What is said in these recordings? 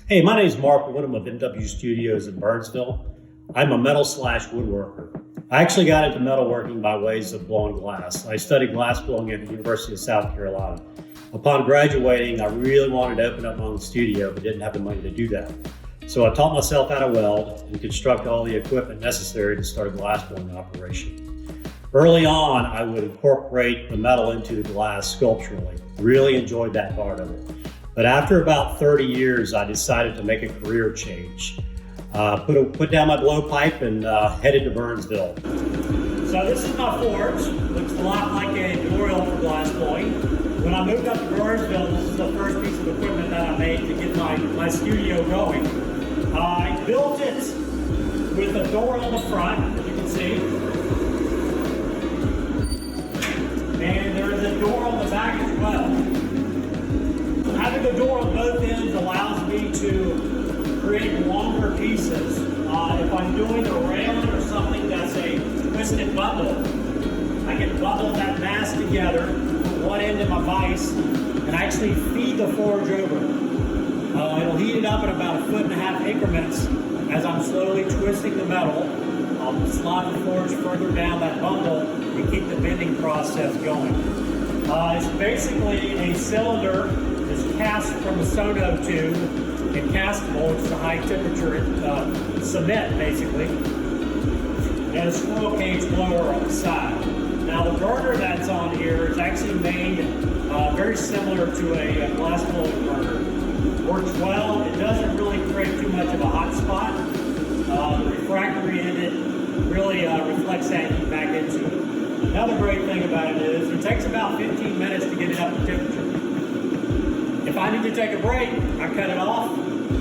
Hey, my name is Mark Woodham of NW Studios in Burnsville. I'm a metal/woodworker. I actually got into metalworking by ways of blowing glass. I studied glass blowing at the University of South Carolina. Upon graduating, I really wanted to open up my own studio, but didn't have the money to do that. So I taught myself how to weld and construct all the equipment necessary to start a glass blowing operation. Early on, I would incorporate the metal into the glass sculpturally. Really enjoyed that part of it. But after about 30 years, I decided to make a career change. Put down my blowpipe and headed to Burnsville. So this is my forge. Looks a lot like a tutorial for glass blowing. When I moved up to Burnsville, this is the first piece of equipment that I made to get my studio going. I built it with a door on the front, as you can see. And there's a door on the back as well. Having a door on both ends allows me to create longer pieces. If I'm doing a railing or something that's a twisted bundle, I can bundle that mass together, put one end in my vise, and actually feed the forge over. It'll heat it up at about 1.5 foot increments as I'm slowly twisting the metal. I'll slide the forge further down that bundle and keep the bending process going. It's basically a cylinder that's cast from a sono tube and castable, which is a high temperature cement basically, and a squirrel cage blower on the side. Now the burner that's on here is actually made very similar to a glass blowing burner. Works well. It doesn't really create too much of a hot spot. The refractory in it really reflects that heat back into it. Another great thing about it is it takes about 15 minutes to get it up to temperature. If I need to take a break, I cut it off,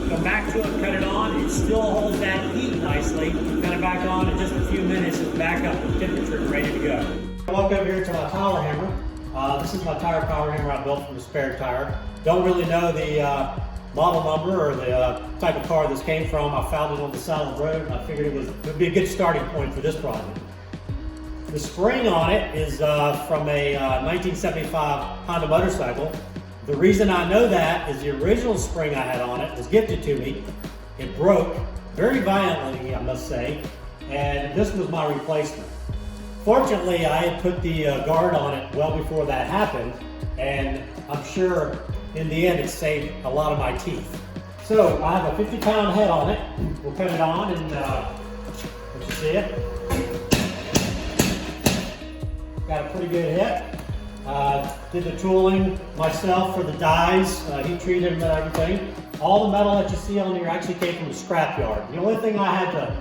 come back to it, cut it on. It still holds that heat nicely. Cut it back on in just a few minutes. It's back up to temperature and ready to go. I walk over here to my tire hammer. This is my tire power hammer I built from a spare tire. Don't really know the model number or the type of car this came from. I found it on the side of the road and I figured it would be a good starting point for this project. The spring on it is from a 1975 Honda motorcycle. The reason I know that is the original spring I had on it was gifted to me. It broke very violently, I must say, and this was my replacement. Fortunately, I had put the guard on it well before that happened, and I'm sure in the end it saved a lot of my teeth. So I have a 50-pound head on it. We'll put it on and let you see it. Got a pretty good hit. Did the tooling myself for the dies, heat treated them and everything. All the metal that you see on here actually came from the scrapyard. The only thing I had to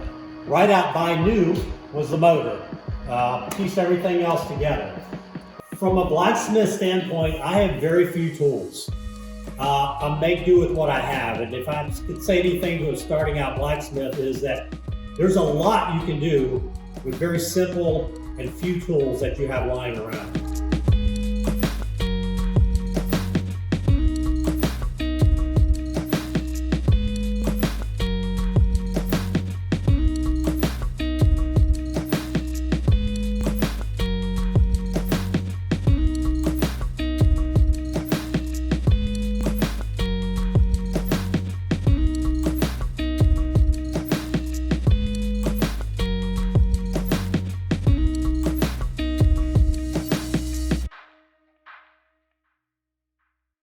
write out buy new was the motor. Piece everything else together. From a blacksmith standpoint, I have very few tools. I make do with what I have, and if I could say anything to a starting out blacksmith is that there's a lot you can do with very simple and few tools that you have lying around.